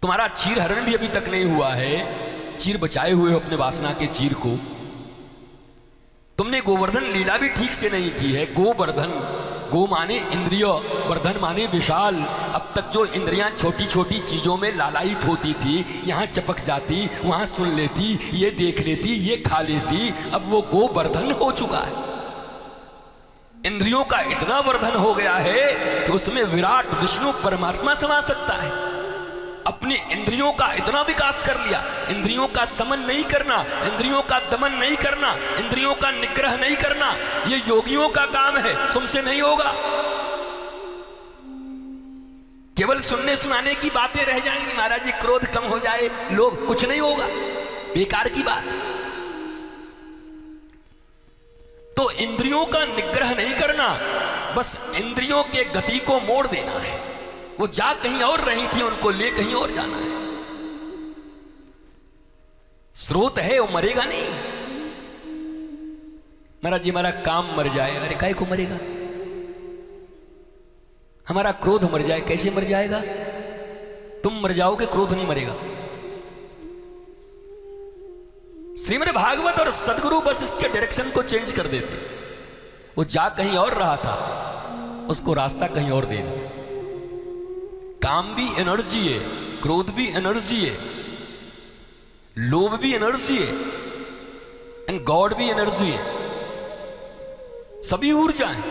तुम्हारा चीर हरण भी अभी तक नहीं हुआ है, चीर बचाए हुए हो अपने वासना के चीर को। तुमने गोवर्धन लीला भी ठीक से नहीं की है। गोवर्धन, गो माने इंद्रिय, वर्धन माने विशाल। अब तक जो इंद्रियां छोटी छोटी चीजों में लालायित होती थी, यहाँ चपक जाती, वहां सुन लेती, ये देख लेती, ये खा लेती, अब वो गोवर्धन हो चुका है। इंद्रियों का इतना वर्धन हो गया है कि उसमें विराट विष्णु परमात्मा समा सकता है। अपनी इंद्रियों का इतना विकास कर लिया। इंद्रियों का समन नहीं करना, इंद्रियों का दमन नहीं करना, इंद्रियों का निग्रह नहीं करना, ये योगियों का काम है, तुमसे नहीं होगा। केवल सुनने सुनाने की बातें रह जाएंगी। महाराज जी क्रोध कम हो जाए, लोग, कुछ नहीं होगा, बेकार की बात। तो इंद्रियों का निग्रह नहीं करना, बस इंद्रियों के गति को मोड़ देना है। वो जा कहीं और रही थी, उनको ले कहीं और जाना है। स्रोत है, वो मरेगा नहीं। महाराज जी हमारा काम मर जाए, अरे काहे को मरेगा? हमारा क्रोध मर जाए, कैसे मर जाएगा? तुम मर जाओगे, क्रोध नहीं मरेगा। श्रीमद् भागवत और सदगुरु बस इसके डायरेक्शन को चेंज कर देते। वो जा कहीं और रहा था, उसको रास्ता कहीं और दे दिया। काम भी एनर्जी है, क्रोध भी एनर्जी है, लोभ भी एनर्जी है, एंड गॉड भी एनर्जी है। सभी ऊर्जा है।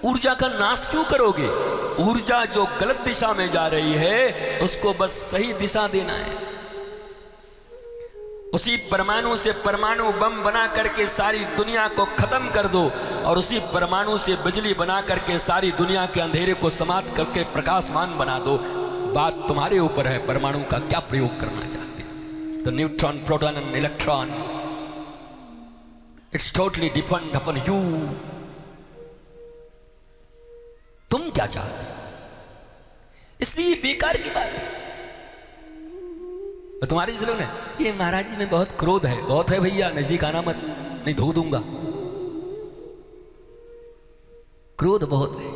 ऊर्जा का नाश क्यों करोगे? ऊर्जा जो गलत दिशा में जा रही है, उसको बस सही दिशा देना है। उसी परमाणु से परमाणु बम बना करके सारी दुनिया को खत्म कर दो, और उसी परमाणु से बिजली बना करके सारी दुनिया के अंधेरे को समाप्त करके प्रकाशमान बना दो। बात तुम्हारे ऊपर है, परमाणु का क्या प्रयोग करना चाहते हो। तो neutron, proton and electron, it's totally depend upon you. तुम क्या चाहते हो? इसलिए बेकार की बात है। तो तुम्हारे जिले ने ये महाराज जी में बहुत क्रोध है, बहुत है भैया, नजदीक आना मत, नहीं धो दूंगा। क्रोध बहुत है।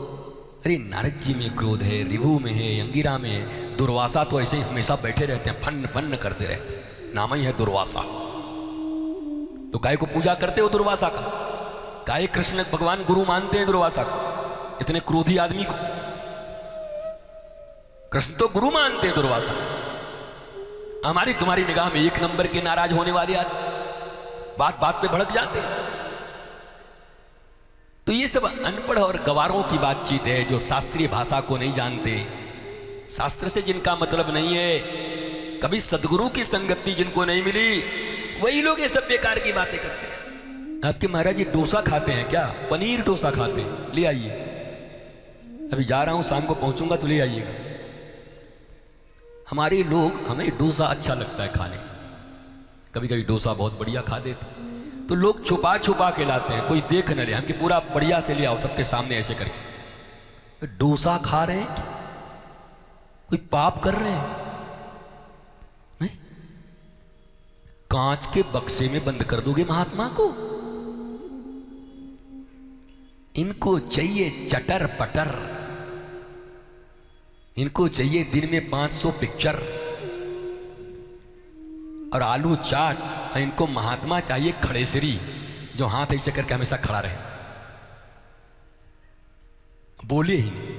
अरे नारद जी में क्रोध है, रिभु में है, अंगिरा में है। दुर्वासा तो ऐसे ही हमेशा बैठे रहते हैं, फन्न फन्न करते रहते हैं, नाम ही है दुर्वासा। तो काय को पूजा करते हो दुर्वासा का? काय कृष्ण भगवान गुरु मानते हैं दुर्वासा को, इतने क्रोधी आदमी को? कृष्ण तो गुरु मानते हैं दुर्वासा। हमारी तुम्हारी निगाह में एक नंबर के नाराज होने वाले आदमी, बात बात पे भड़क जाते हैं। तो ये सब अनपढ़ और गवारों की बातचीत है, जो शास्त्रीय भाषा को नहीं जानते, शास्त्र से जिनका मतलब नहीं है, कभी सदगुरु की संगति जिनको नहीं मिली, वही लोग ये सब बेकार की बातें करते हैं। आपके महाराज जी डोसा खाते हैं क्या? पनीर डोसा खाते हैं, ले आइए। अभी जा रहा हूं, शाम को पहुंचूंगा तो ले आइएगा। हमारे लोग, हमें डोसा अच्छा लगता है खाने, कभी कभी डोसा बहुत बढ़िया खा देते, तो लोग छुपा छुपा के लाते हैं, कोई देख न ले, हमके पूरा बढ़िया से ले आओ सबके सामने ऐसे करके। डोसा खा रहे हैं, कोई पाप कर रहे हैं? नहीं? कांच के बक्से में बंद कर दोगे महात्मा को? इनको चाहिए चटर पटर, इनको चाहिए दिन में 500 पिक्चर और आलू चाट, और इनको महात्मा चाहिए खड़ेसरी, जो हाथ ऐसे करके हमेशा खड़ा रहे, बोले ही नहीं।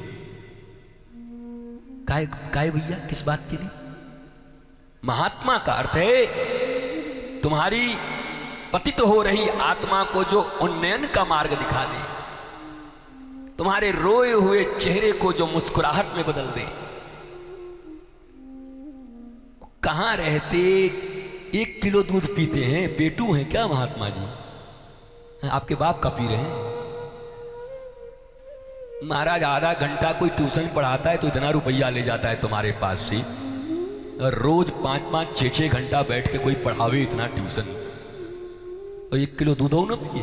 काय भैया, किस बात के लिए? महात्मा का अर्थ है तुम्हारी पतित हो रही आत्मा को जो उन्नयन का मार्ग दिखा दे, तुम्हारे रोए हुए चेहरे को जो मुस्कुराहट में बदल दे। कहां रहते? 1 किलो दूध पीते हैं, पेटू हैं क्या महात्मा जी? आपके बाप का पी रहे हैं? महाराज आधा घंटा कोई ट्यूशन पढ़ाता है तो इतना रुपया ले जाता है तुम्हारे पास से, और रोज 5-5, 6-6 घंटा बैठ के कोई पढ़ावे इतना ट्यूशन, और 1 किलो दूध हो ना पिए?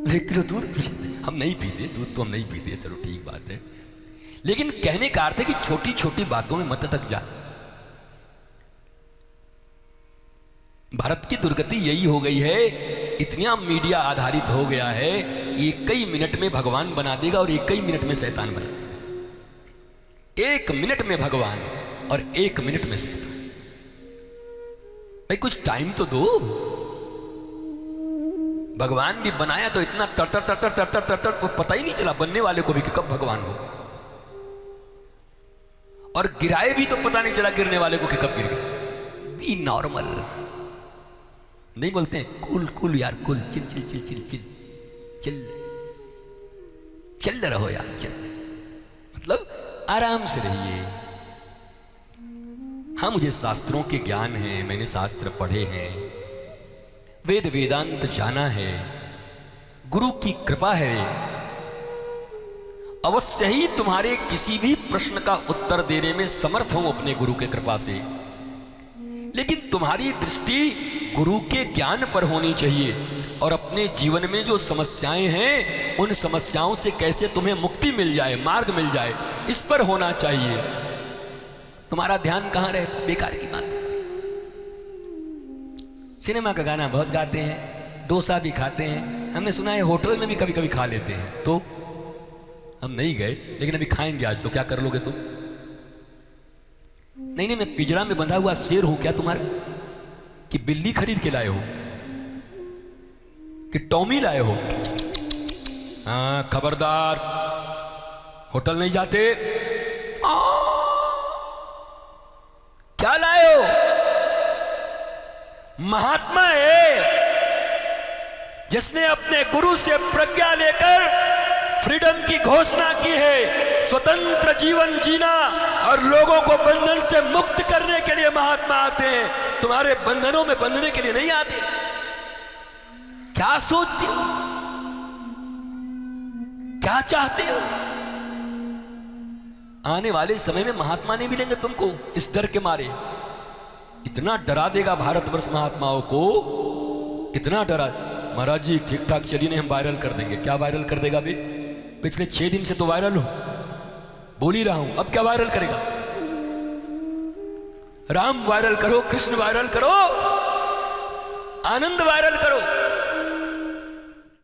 1 किलो दूध पिए? हम नहीं पीते दूध, तो हम नहीं पीते, चलो ठीक बात है। लेकिन कहने का अर्थ है कि छोटी छोटी बातों में मत अटक जाना। भारत की दुर्गति यही हो गई है, इतना मीडिया आधारित हो गया है कि एक ही मिनट में भगवान बना देगा और एक ही मिनट में शैतान बना देगा। 1 मिनट में भगवान और 1 मिनट में शैतान। भाई कुछ टाइम तो दो। भगवान भी बनाया तो इतना तर तर पता ही नहीं चला बनने वाले को भी कि कब भगवान होगा, और गिराए भी तो पता नहीं चला गिरने वाले को कि कब गिर गया। बी नॉर्मल, नहीं बोलते हैं कूल कूल यार, cool, chill chill chill chill chill chill चल रहो यार, चल, मतलब आराम से रहिए। हाँ मुझे शास्त्रों के ज्ञान है, मैंने शास्त्र पढ़े हैं, वेद वेदांत जाना है, गुरु की कृपा है, अवश्य ही तुम्हारे किसी भी प्रश्न का उत्तर देने में समर्थ हूं अपने गुरु के कृपा से। लेकिन तुम्हारी दृष्टि गुरु के ज्ञान पर होनी चाहिए, और अपने जीवन में जो समस्याएं हैं उन समस्याओं से कैसे तुम्हें मुक्ति मिल जाए, मार्ग मिल जाए, इस पर होना चाहिए। तुम्हारा ध्यान कहाँ रहता, बेकार की बात। सिनेमा का गाना बहुत गाते हैं, डोसा भी खाते हैं, हमने सुना है होटल में भी कभी कभी खा लेते हैं। तो हम नहीं गए, लेकिन अभी खाएंगे आज, तो क्या कर लोगे तुम? नहीं, मैं पिंजरा में बंधा हुआ शेर हूं क्या तुम्हारा, कि बिल्ली खरीद के लाए हो, कि टॉमी लाए हो? हाँ खबरदार, होटल नहीं जाते। क्या लाए हो? महात्मा है जिसने अपने गुरु से प्रज्ञा लेकर फ्रीडम की घोषणा की है, स्वतंत्र जीवन जीना और लोगों को बंधन से मुक्त करने के लिए महात्मा आते हैं, तुम्हारे बंधनों में बंधने के लिए नहीं आते। क्या सोचते हो, क्या चाहते हो? आने वाले समय में महात्मा नहीं मिलेंगे तुमको, इस डर के मारे। इतना डरा देगा भारतवर्ष महात्माओं को, इतना डरा। महाराज जी ठीक ठाक चलिए, नहीं हम वायरल कर देंगे। क्या वायरल कर देगा बे? पिछले 6 दिन से तो वायरल हो, बोल ही रहा हूं, अब क्या वायरल करेगा? राम वायरल करो, कृष्ण वायरल करो, आनंद वायरल करो,